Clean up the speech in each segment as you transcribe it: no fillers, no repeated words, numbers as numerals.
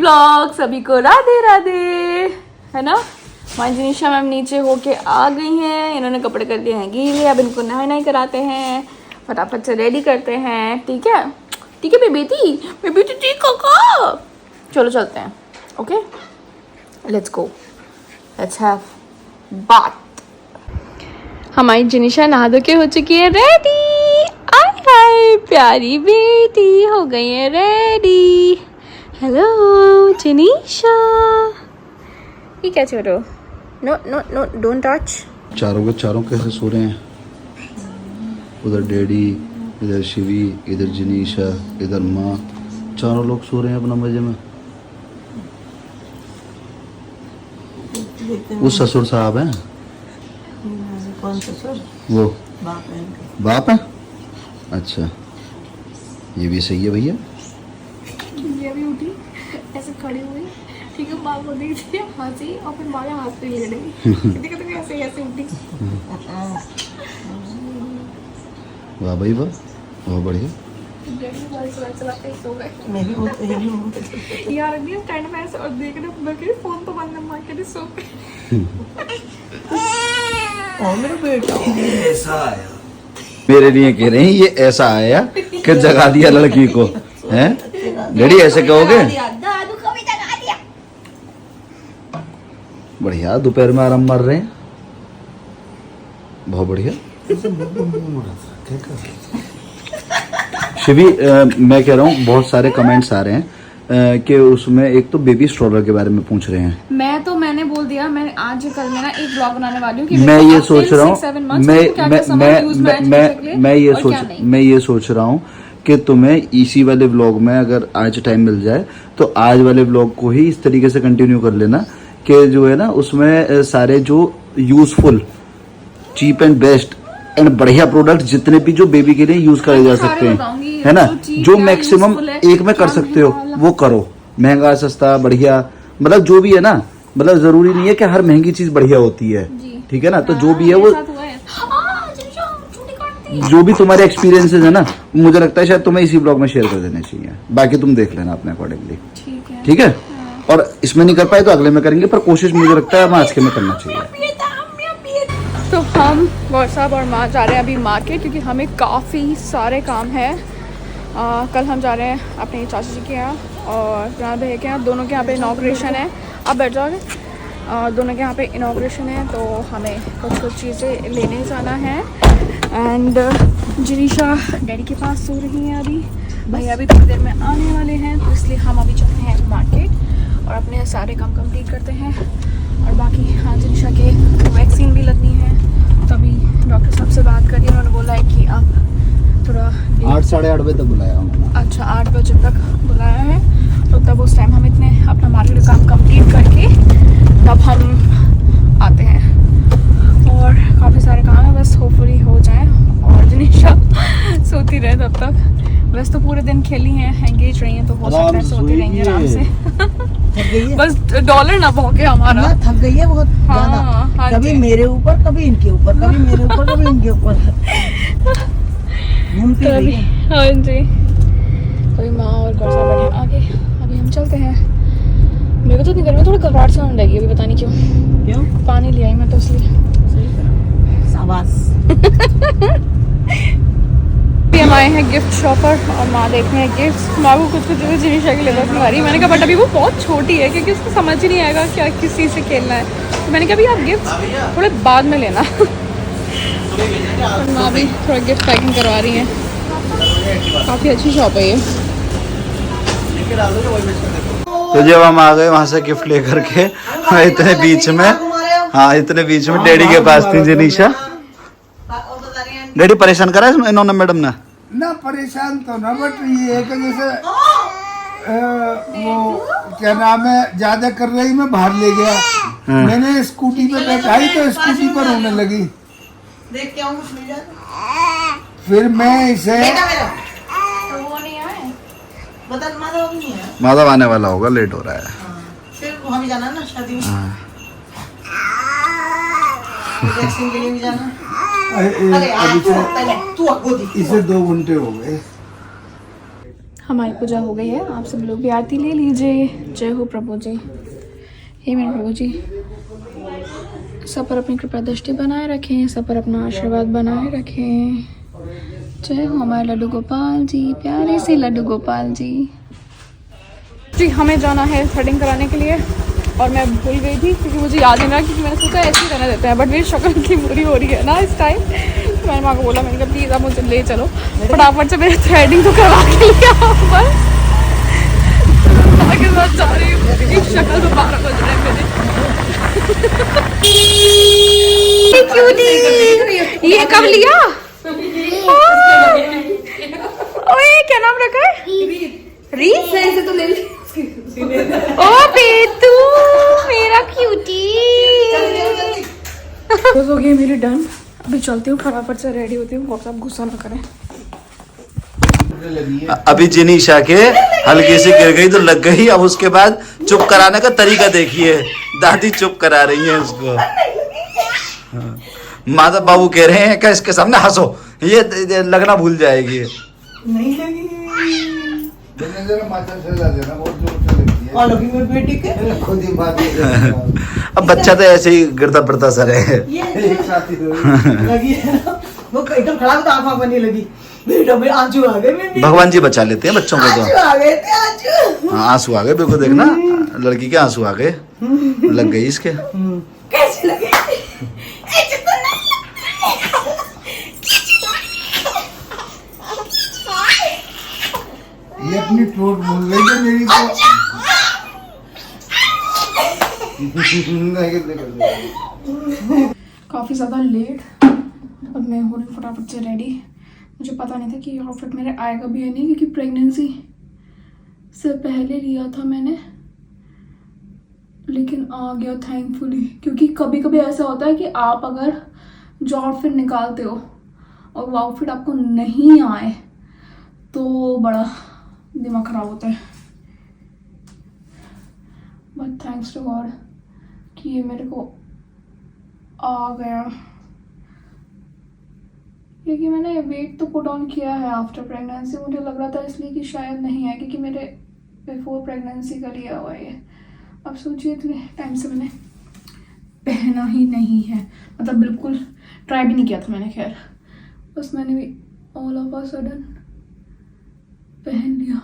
Blog. सभी को राधे राधे, है ना। हमारी जिनिशा मैम नीचे होके आ गई हैं, इन्होंने कपड़े कर दिए हैं गीले, अब इनको नहाई कराते हैं, फटाफट से रेडी करते हैं। ठीक है ठीक है बेबी ठीक काका। चलो चलते हैं। Okay let's go, let's have बात। हमारी जिनिशा नहा धो के हो चुकी है रेडी। आय हाय प्यारी बेटी हो गई है रेडी। हेलो जिनिशा, ये क्या छोड़ो, no no no don't touch. चारों के चारों कैसे सो रहे हैं? उधर डैडी, इधर शिवी, इधर जिनीशा, इधर माँ, चारों लोग सो रहे हैं अपना मजे में। वो ससुर साहब हैं? कौन ससुर? वो बाप है। बाप है? अच्छा, ये भी सही है भैया। ये भी उठी ऐसे खड़ी हुई, ठीक है, माँ को देखती है हंसी और फिर माँ हंसते ही लगी। देखो ऐसे ऐसे उठी। वाह भाई वाह, बहुत बढ़िया। मैं भी बहुत यार नहीं स्टैंड में ऐसे और देख रहे मैं कह रही फोन तो बंद है, माँ कह रही सो गई। और मेरा बेटा ऐसा आया, मेरे लिए कह रहे हैं ये ऐसा आया कि जगा दिया लड़की को, हैं? डैडी ऐसे कहोगे? बढ़िया, दोपहर में आराम मार रहे हैं, बहुत बढ़िया। शिवी, मैं कह रहा हूँ बहुत सारे कमेंट्स आ रहे हैं कि उसमें एक तो बेबी स्ट्रोलर के बारे में पूछ रहे हैं। मैंने बोल दिया, मैं आज कल में ना एक ब्लॉग बनाने वाली हूँ कि मैं ये सोच रहा हूँ, मैं ये सोच रहा हूँ कि तुम्हें इसी वाले व्लॉग में अगर आज टाइम मिल जाए तो आज वाले व्लॉग को ही इस तरीके से कंटिन्यू कर लेना कि जो है ना उसमें सारे जो useful, cheap and best and बढ़िया प्रोडक्ट जितने भी जो बेबी के लिए यूज करे जा सकते हैं, है ना, जो मैक्सिमम एक में कर सकते हो वो करो। महंगा सस्ता बढ़िया, मतलब जो भी है ना, मतलब जरूरी नहीं है कि हर महंगी चीज बढ़िया होती है, ठीक है ना। तो जो भी है वो, जो भी तुम्हारे एक्सपीरियंसेस है ना, मुझे लगता है शायद तुम्हें इसी ब्लॉग में शेयर कर देने चाहिए, बाकी तुम देख लेना अपने अकॉर्डिंगली। ठीक है, और इसमें नहीं कर पाए तो अगले में करेंगे, पर कोशिश मुझे लगता है आज के में करना चाहिए। तो हम गौर साहब और माँ जा रहे हैं अभी मार्केट, क्योंकि हमें काफ़ी सारे काम है। कल हम जा रहे हैं अपने चाचा जी के यहाँ और जहाँ भैया के यहाँ, दोनों के यहाँ पे इनॉग्रेशन है। आप बैठ जाओगे, दोनों के यहाँ पे इनॉग्रेशन है, तो हमें कुछ चीज़ें लेने जाना है। एंड जिनिशा डैडी के पास सो रही हैं अभी, भैया अभी थोड़ी देर में आने वाले हैं, तो इसलिए हम अभी चलते हैं मार्केट और अपने सारे काम कंप्लीट करते हैं। और बाकी हाँ, जिनिशा के वैक्सीन भी लगनी है, तभी डॉक्टर साहब से बात करी, उन्होंने बोला है कि आप थोड़ा 8 साढ़े 8 बजे तक बुलाया उन्होंने। अच्छा 8 बजे तक बुलाया है, तो तब उस टाइम हम इतने अपना मार्केट का काम कंप्लीट करके तब हम आते हैं। और काफ़ी सारे काम है, बस होपफुली हो जाए और जिनिशा सोती रहे तब तक। बस तो पूरे दिन खेली हैं, एंगेज रही हैं, तो हो सकता है सोती रहेंगी आराम से। थक गई है, बस डॉलर ना भौंके हमारा। थक गई है बहुत ज्यादा। हाँ, कभी मेरे ऊपर, कभी इनके ऊपर, कभी मेरे ऊपर, कभी इनके ऊपर घूमती रही है। हाँ जी, अभी माँ और गौरव बैठे आगे, अभी हम चलते हैं। मेरे को तो इतनी गर्मी, थोड़ा घबराहट सा होने लगी अभी, पता नहीं क्यों। पानी ले आई मैं तो इसलिए। शाबाश। हम आए हैं गिफ्ट शॉपर और माँ देख रहे हैं गिफ्ट। माँ को कुछ चीज़ें जिनिशा के लिए पसंद आ रही है। मैंने कहा बट अभी वो बहुत छोटी है, क्योंकि उसको समझ ही नहीं आएगा क्या किस चीज़ से खेलना है, तो मैंने कहा अभी आप गिफ्ट थोड़े बाद में लेना। माँ भी थोड़ा गिफ्ट पैकिंग करवा रही हैं। काफ़ी अच्छी शॉप है ये। तो जब हम आ गए वहां से गिफ्ट लेकर के, इतने बीच में, हाँ इतने बीच में डैडी के पास थी जिनिशा। डैडी परेशान करा इन्होंने मैडम ने? ना परेशान तो ना, बट ये है कि जैसे वो क्या नाम है, ज्यादा कर रही, मैं बाहर ले गया, मैंने स्कूटी पे बैठाई तो स्कूटी पर होने लगी। देख के आऊं, कुछ मिल जाए। फिर मैं इसे माधव आने वाला होगा, लेट हो रहा है। फिर वहाँ भी जाना ना, शादी में वैक्सीन के लिए भी जाना। अरे इसे 2 घंटे हो गए। हमारी पूजा हो गई है, आप सब लोग भी आरती ले लीजिए। जय हो प्रभु जी। हे मेरे प्रभु जी, सब पर अपनी कृपा दृष्टि बनाए रखें, सब पर अपना आशीर्वाद बनाए रखें। जय हो हमारे लड्डू गोपाल जी, प्यारे से लड्डू गोपाल जी। जी हमें जाना है थ्रेडिंग कराने के लिए और मैं भूल गई थी क्योंकि मुझे याद नहीं रहा, क्योंकि मैंने सोचा ऐसे ही रहने देते हैं, बट मेरी शक्ल की बुरी हो रही है ना इस टाइम। तो मैंने माँ को बोला, मैंने कहा प्लीज़ आप मुझे ले चलो फटाफट से, मेरी थ्रेडिंग तो करवा के लिया बस। आगे बात जा रही हूँ, एक शक्ल दोबारा बज रहा है मेरे। ये कब लिया? ओए क्या नाम रखा है? रीत से तो ले ली। ओ बेतू मेरा क्यूटी। हो गई मेरी डन, अभी चलती हूँ फटाफट से रेडी होती हूँ। आप गुस्सा ना करें। अभी जिनीशा के हल्की सी गिर गई तो लग गई, अब उसके बाद चुप कराने का तरीका देखिए, दादी चुप करा रही है उसको। माता बाबू कह रहे हैं कि इसके सामने हंसो, ये लगना भूल जाएगी। नहीं लगी माता चला देना, बहुत जोर से लगती है। और लगी मेरी बेटी के खुद ही बात अब बच्चा तो ऐसे ही गिरता पड़ता सर है। एक साथ ही लगी है ना, वो एकदम खड़ा होता आंख बनने लगी। बेटा भाई आंसू आ गए मेरे, भगवान जी बचा लेते हैं बच्चों को तो। आंसू आ गए थे, आंसू। हाँ आंसू आ गए, बिल्कुल देखना लड़की के आंसू आ गए, लग गई इसके। कैसे लगे? ऐसे तो नहीं। ये अपनी टोट बोल रही है मेरी को। काफ़ी ज़्यादा लेट, अब मैं हो रही फटाफट से रेडी। मुझे पता नहीं था कि ये आउटफिट मेरे आएगा भी या नहीं, क्योंकि प्रेगनेंसी से पहले लिया था मैंने, लेकिन आ गया थैंकफुली। क्योंकि कभी कभी ऐसा होता है कि आप अगर जो आउटफिट निकालते हो और वो आउटफिट आपको नहीं आए तो बड़ा दिमाग खराब होता है। बट थैंक्स टू गॉड कि ये मेरे को आ गया, क्योंकि मैंने वेट तो पुट ऑन किया है आफ्टर प्रेगनेंसी। मुझे लग रहा था इसलिए कि शायद नहीं है, क्योंकि मेरे बिफोर प्रेगनेंसी का लिया हुआ है। अब सोचिए इतने टाइम से मैंने पहना ही नहीं है, मतलब बिल्कुल ट्राई भी नहीं किया था मैंने। खैर बस मैंने भी ऑल ऑफ अ सडन पहन लिया।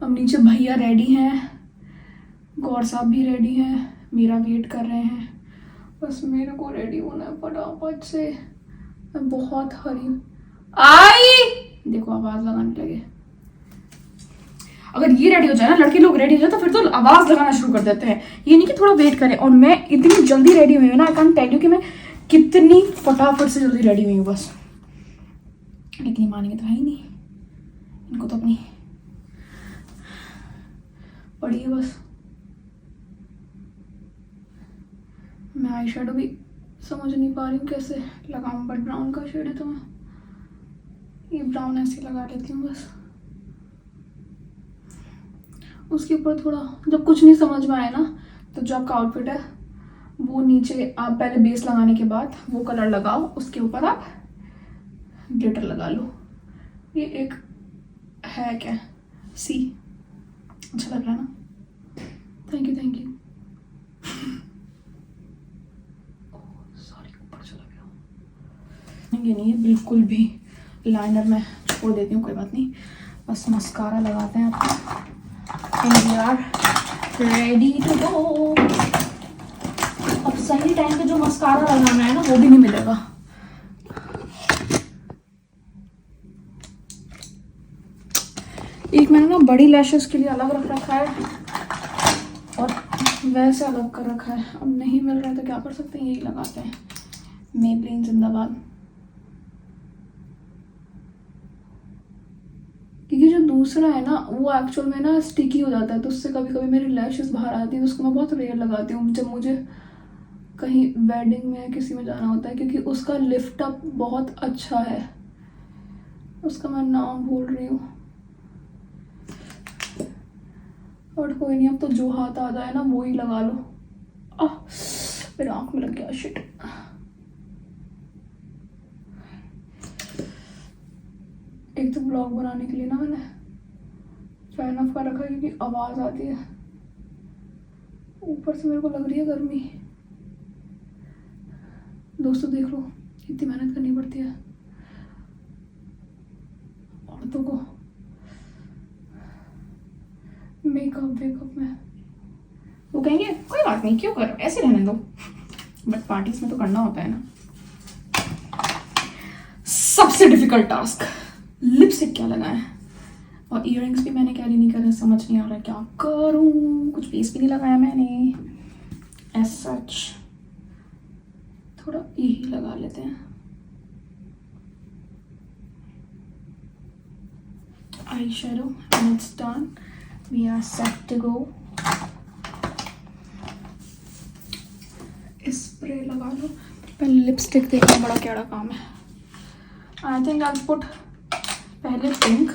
अब नीचे भैया रेडी हैं, गौर साहब भी रेडी हैं, मेरा वेट कर रहे हैं। बस मेरे को रेडी होना है फटाफट से। मैं बहुत हरी आई, देखो आवाज लगाने लगे। अगर ये रेडी हो जाए ना, लड़के लोग रेडी हो जाए तो फिर तो आवाज लगाना शुरू कर देते हैं, ये नहीं कि थोड़ा वेट करें। और मैं इतनी जल्दी रेडी हुई हूँ ना, आई कांट टेल यू कि मैं कितनी फटाफट से जल्दी रेडी हुई हूँ बस। लेकिन ये मानेंगे तो है ही नहीं, इनको तो अपनी पड़ी है बस। मैं आई शेडो भी समझ नहीं पा रही हूँ कैसे लगाऊं, बट ब्राउन का शेड है तो मैं ये ब्राउन ऐसे लगा लेती हूँ बस। उसके ऊपर थोड़ा, जब कुछ नहीं समझ में आए ना, तो जो आपका आउटफिट है वो नीचे आप पहले बेस लगाने के बाद वो कलर लगाओ, उसके ऊपर आप ग्लिटर लगा लो। ये एक है क्या सी, अच्छा लग रहा है ना? Thank you thank you. Sorry ऊपर चला गया। ये नहीं है बिल्कुल भी, लाइनर मैं छोड़ देती हूँ, कोई बात नहीं। बस मस्कारा लगाते हैं आपको। We are ready to go. अब सही टाइम पे जो मस्कारा लगाना है ना वो भी नहीं मिलेगा। एक मैंने ना बड़ी लैशेस के लिए अलग रख रखा है और वैसे अलग कर रखा है। अब नहीं मिल रहा है तो क्या कर सकते हैं, यही लगाते हैं। मेबलिन जिंदाबाद। क्योंकि जो दूसरा है ना वो एक्चुअल में ना स्टिकी हो जाता है, तो उससे कभी कभी मेरी लैशेस बाहर आती है, तो उसको मैं बहुत रेयर लगाती हूँ जब मुझे कहीं वेडिंग में किसी में जाना होता है, क्योंकि उसका लिफ्ट अप बहुत अच्छा है। उसका मैं नाम भूल रही हूँ, और कोई नहीं, अब तो जो हाथ आता है ना वो ही लगा लो। मेरे आँख में लग गया, शिट। एक तो ब्लॉग बनाने के लिए ना मैंने फैन ऑफ कर रखा है क्योंकि आवाज़ आती है, ऊपर से मेरे को लग रही है गर्मी। दोस्तों देख लो कितनी मेहनत करनी पड़ती है औरतों को मेकअप वेकअप में। वो कहेंगे कोई बात नहीं, क्यों करो, ऐसे रहने दो, बट पार्टीज में तो करना होता है ना। सबसे डिफिकल्ट टास्क, लिपस्टिक क्या लगाएं, और इयररिंग्स भी मैंने कैरी नहीं करा, समझ नहीं आ रहा क्या करूं। कुछ पीस भी नहीं लगाया मैंने एज सच, थोड़ा यही लगा लेते हैं। Eye shadow and it's done, we are set to go. Spray लगा लो, पहले लिपस्टिक देखना बड़ा केड़ा काम है। आई थिंक आई पुट पहले पिंक,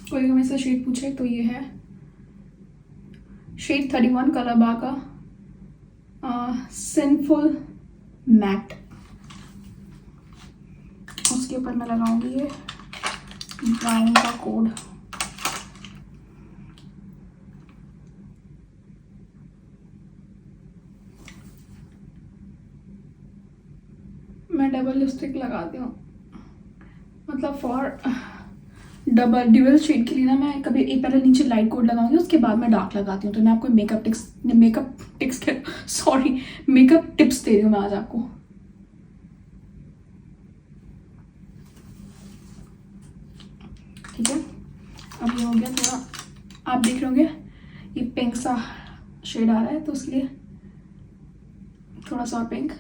कोई हमें से शेड पूछे तो ये है शेड 31 कलरबा का सिंफुल मैट। उसके ऊपर मैं लगाऊंगी ये ब्राउन का कोड। मैं डबल लिपस्टिक लगाती हूँ, मतलब फॉर ड्यूअल शेड के लिए ना मैं कभी एक पहले नीचे लाइट कोड लगाऊंगी, उसके बाद मैं डार्क लगाती हूँ। तो मैं आपको मेकअप टिप्स दे रही हूँ मैं आज आपको। ठीक है, अब ये हो गया थोड़ा, आप देख रहे होंगे ये पिंक सा शेड आ रहा है, तो इसलिए थोड़ा सा पिंक।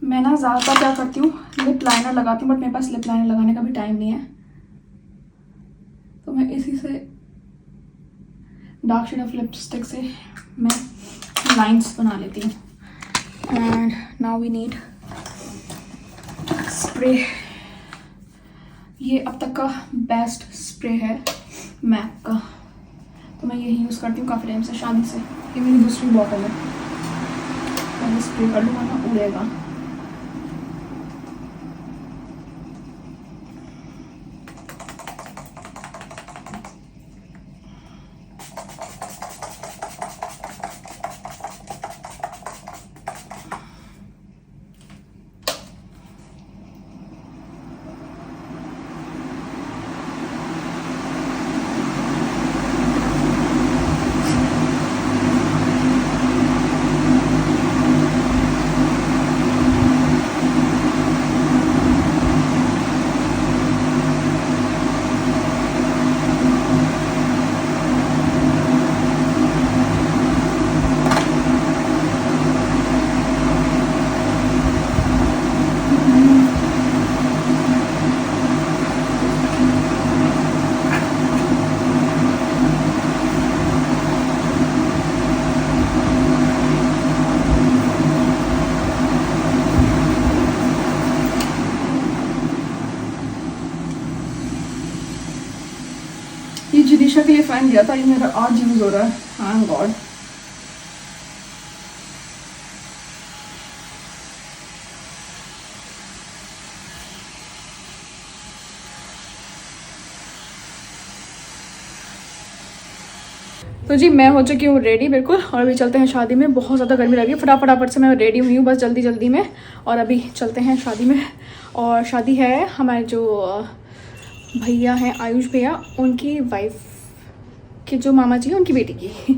मैं ना ज़्यादातर क्या करती हूँ, लिप लाइनर लगाती हूँ, बट मेरे पास लिप लाइनर लगाने का भी टाइम नहीं है, तो मैं इसी से डार्क शेड ऑफ लिपस्टिक से मैं लाइंस बना लेती हूँ। And now we need spray. ये अब तक का बेस्ट स्प्रे है मैक का, तो मैं यही यूज़ करती हूँ काफ़ी टाइम से, शादी से। ये मेरी दूसरी बॉटल है, पहले स्प्रे कर लूँगा ना उड़ेगा। ये जिनीशा के लिए फैन लिया था, ये मेरा आज यूज हो रहा है। हाँ गॉड, तो जी मैं हो चुकी हूँ रेडी बिल्कुल, और अभी चलते हैं शादी में। बहुत ज़्यादा गर्मी लगी, फटाफट से मैं रेडी हुई हूँ बस जल्दी में, और अभी चलते हैं शादी में। और शादी है हमारे जो भैया हैं, आयुष भैया, उनकी वाइफ के जो मामा जी हैं उनकी बेटी की।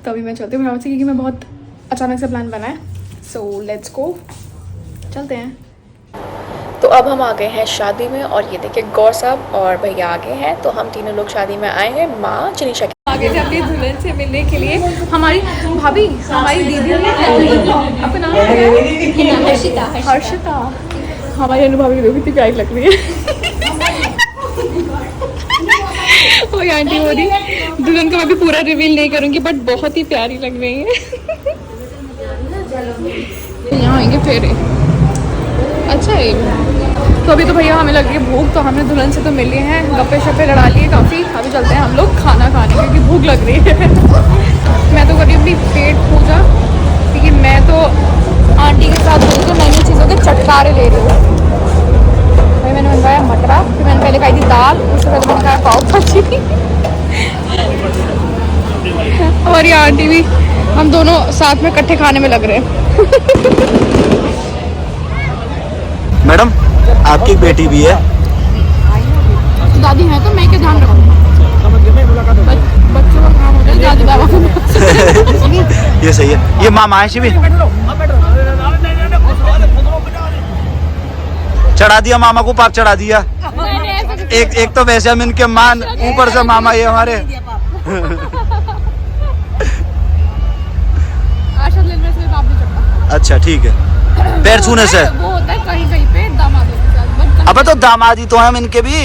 तो अभी मैं चलती हूँ फटाफट से, क्योंकि मैं बहुत अचानक से प्लान बना है। सो लेट्स गो, चलते हैं। तो अब हम आ गए हैं शादी में, और ये देखिए गौर साहब और भैया आ गए हैं। तो हम तीनों लोग शादी में आए हैं माँ जिनीशा के। आगे थे अपनी दुल्हन से मिलने के लिए। हमारी भाभी, हमारी दीदी, अपना नाम है हर्षिता। हमारी अनुभवी देखो कितनी प्यारी लग रही है। वही आंटी हो रही, दुल्हन को मैं भी पूरा रिवील नहीं करूँगी, बट बहुत ही प्यारी लग रही है। यहाँ आएंगे फिर, अच्छा है। तो अभी तो भैया हमें लग रही है भूख, तो हमने दुल्हन से तो मिल लिए हैं, गप्पे शप्पे लड़ा लिए काफ़ी। अभी चलते हैं हम लोग खाना खाने क्योंकि भूख लग रही है। मैं तो करी अपनी पेट पूजा, क्योंकि मैं तो आंटी के साथ मिल के नई नई चीज़ों के चटकारे ले रही हूँ। भाई मैंने मंगवाया मटरा, फिर मैंने पहले खाई थी दाल, उसके बाद मैंने खाया पाव भाजी। और ये आंटी भी, हम दोनों साथ में इकट्ठे खाने में लग रहे हैं। मैडम आपकी एक बेटी भी है। दादी है तो मैं क्या ध्यान रखूँगा, बच्चों का काम होता है दादी बाबा को। ये सही है। ये मामा है शिवी, चढ़ा दिया मामा को, पाप चढ़ा दिया। एक तो वैसे हम इनके मान, ऊपर से मामा ये हमारे। अच्छा ठीक है, पैर छूने से वो होता है कहीं कहीं पे दामादों के साथ, बट अबे तो दामादी तो है हम इनके भी,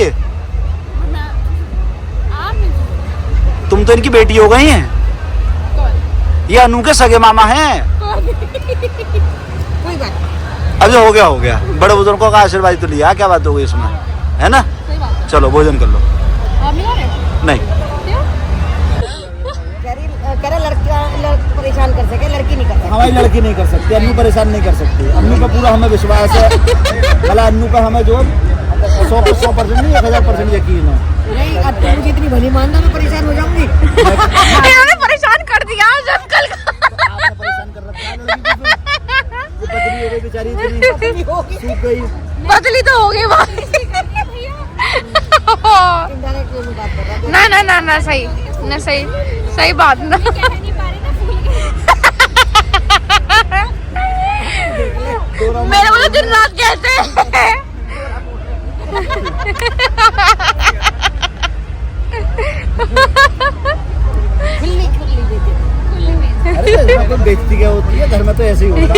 तुम तो इनकी बेटी हो गई हैं। ये अनु के सगे मामा हैं। कोई बात अब जो हो गया, बड़े बुजुर्गों का आशीर्वाद तो लिया, क्या बात हो गई इसमें, है ना। चलो भोजन कर लो। आप मिला रहे? नहीं कह रहे लड़का परेशान कर सके, लड़की नहीं कर सकती। हमारी लड़की नहीं कर सकती, अन्नू परेशान नहीं कर सकती। अन्नू पे पूरा हमें विश्वास है, भला अन्नू पे हमें जो 100% नहीं 1000% यकीन है। नहीं, अब तो मुझे इतनी भली मानना, मैं परेशान हो जाऊंगी। इन्होंने परेशान कर दिया आज अंकल का। आपने परेशान कर रखा है लड़की को, फिर वो पतली हो गई बेचारी, इतनी सूख गई। बदली तो हो गई भाई। इनडायरेक्ट वे में बात कर रहा है। ना सही बात ना। मेरे को तो दिन रात कहते हैं। अरे इसमें कोई बेइज्जती क्या होती है, घर में तो ऐसे ही होता है।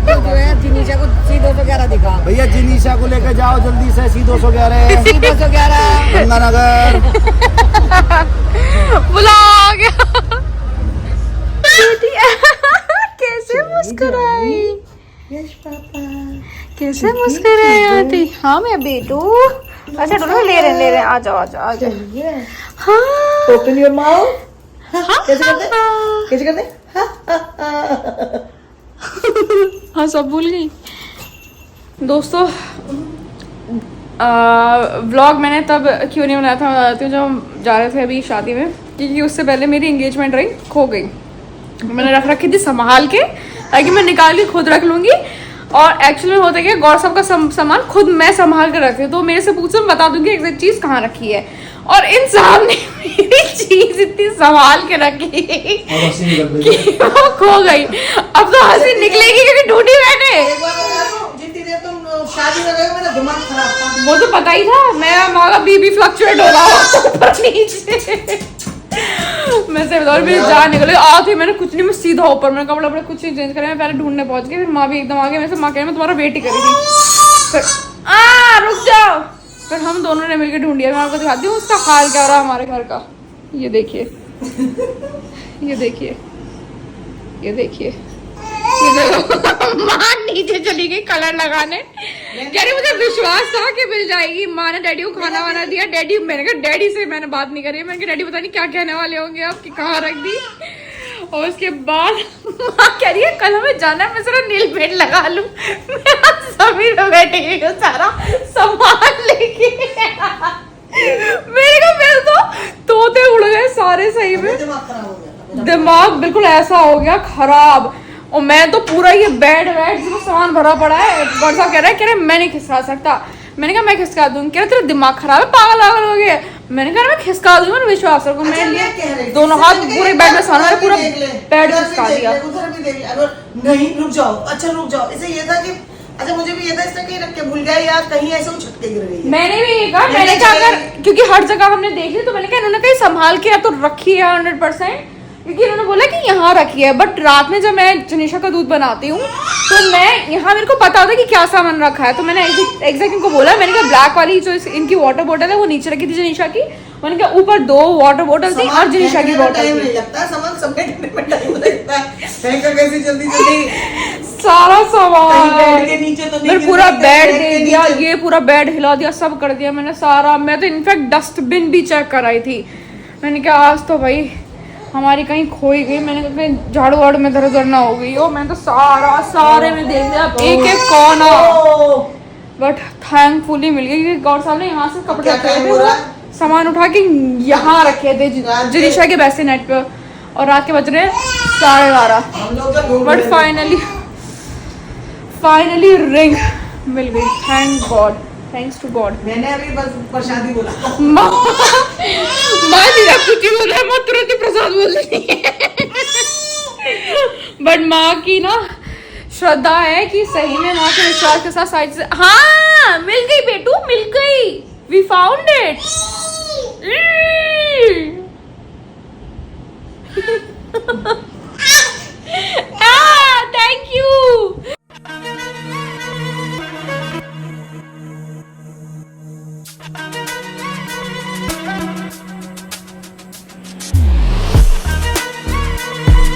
जो है जिनीशा को C211 दिखा। भैया जिनीशा को लेकर जाओ जल्दी से, C211 C211 गंगानगर। बुला गया। कैसे मुस्कुराई, कैसे मुस्कुराई आंटी। हाँ मैं बेटू। अच्छा डोलो ले रहे हैं, आ जाओ। हाँ ओपन योर माउथ। कैसे करते? हाँ सब भूल गई। दोस्तों व्लॉग मैंने तब क्यों नहीं बनाया था, मैं बताती हूँ। जब हम जा रहे थे अभी शादी में, क्योंकि उससे पहले मेरी एंगेजमेंट रही, खो गई। मैंने रख रखी थी संभाल के, ताकि मैं निकाल के खुद रख लूँगी। और एक्चुअली होता क्या, गौर साहब का सामान खुद मैं संभाल कर रखती हूँ, तो मेरे से पूछो मैं बता दूंगी एग्जैक्ट चीज़ कहाँ रखी है। और इन साहब ने मेरी चीज़ इतनी संभाल के रखी कि वो खो गई। अब तो हंसी निकलेगी क्योंकि ढूंढी मैंने। एक बार बता दूं, जितनी देर तुम शादी में गए मेरा दिमाग खराब था। वो तो पता ही था, मैं वहाँ का बीबी फ्लक्चुएट हो रहा हूँ ऊपर नीचे। मैं से बता रही हूँ, जान निकले आती, मैंने कुछ नहीं, मैं सीधा ऊपर, मैंने कपड़े वपड़े कुछ नहीं चेंज करे, मैं पहले ढूंढने पहुंच गई। फिर माँ भी एकदम आ गई, मैं से माँ कह रही मैं तुम्हारा वेट ही करी थी। फिर रुक जाओ, फिर हम दोनों ने मिलकर ढूंढिया। मैं आपको दिखाती हूँ उसका हाल क्या हो रहा है हमारे घर का। ये देखिए, ये देखिए, ये देखिए, ये देखो। माँ नीचे चली गई कलर लगाने, कह रही मुझे विश्वास था कि मिल जाएगी। माँ ने डैडी को खाना वाना दिया। डैडी, मैंने कहा डैडी से मैंने बात नहीं करी, मैंने कहा डैडी पता नहीं क्या कहने वाले होंगे आपकी, कहाँ रख दी। और उसके बाद माँ कह रही है कल हमें जाना है, मैं जरा नील पेंट लगा लूं। मैं सभी लोग बैठे हुए सारा सामान लेके। मेरे को फिर तो तोते उड़ गए सारे, सही में दिमाग खराब हो गया। दिमाग बिल्कुल ऐसा हो गया खराब। और मैं तो पूरा ये बेड वेड जो सामान भरा पड़ा है, गौर साहब कह रहे मैं नहीं खिसका सकता। मैंने कहा मैं खिसका दूंगी। कह रहे तेरा दिमाग खराब है, पागल पागल हो गया। मैंने कहा मैं खिसका दूंगी, मैंने विश्वास रखो। मैंने लिए दोनों हाथ पूरे बेड में सामान, मैंने पूरा बेड खिसका दिया। उधर भी देख ले, अगर नहीं रुक जाओ, अच्छा रुक जाओ। इसे ये था कि अच्छा मुझे भी ये था इसने कहीं रख के भूल गया या कहीं ऐसे उछट के गिर गई है। मैंने भी ये कहा, मैंने कहा अगर, क्योंकि हर जगह हमने देख ली, तो मैंने कहा इन्होंने कहीं संभाल के या तो रखी है 100%, क्योंकि इन्होंने बोला कि यहाँ रखी है। बट रात में जब मैं जनीशा का दूध बनाती हूँ तो मैं यहाँ, मेरे को पता होता है कि क्या सामान रखा है। तो मैंने एग्जैक्ट इनको बोला, मैंने कहा ब्लैक वाली जो इनकी वाटर बोतल है वो नीचे रखी थी जनीशा की, मैंने कहा ऊपर 2 वाटर बोतल थी और जिनिशा की बोतल टाइम थी। नहीं लगता, सामान समेटने में टाइम लगता है। फेंका कैसे जल्दी जल्दी सारा कहीं सामान बेड के नीचे तो नहीं फिर पूरा गिरता, बेड बेड दे के दिया, नीचे। ये पूरा बेड हिला दिया, सब कर दिया मैंने सारा। मैं तो इनफैक्ट डस्टबिन भी चेक कराई थी। मैंने कहा आज तो भाई हमारी कहीं खोई गई, मैंने कहा कहीं झाड़ू वाड़ू में इधर उधर ना हो गई हो। मैंने तो सारे में देख लिया, एक एक कोना, ओ, बट थैंकफुली मिल गई क्योंकि गौर साहब ने यहाँ से कपड़े क्या रखे टाइम थे, हो वो रहा है? सामान उठा के यहाँ रखे थे रात के- जिनिशा के वैसे नेट पे, और रात के बज रहे हैं 12:30। हम लोग तो ढूंढ बट रहे थे। फाइनली रिंग मिल गई, thank God, thanks to God. मैंने अभी बस प्रसादी बोला। माँ जीरा कुछ ही बोल रहा है, माँ तुरंत ही प्रसाद बोल रही है। बट माँ की ना श्रद्धा है कि सही में माँ के विश्वास के साथ साइड से, हाँ मिल गई बेटू, मिल गई, we found it. Thank you.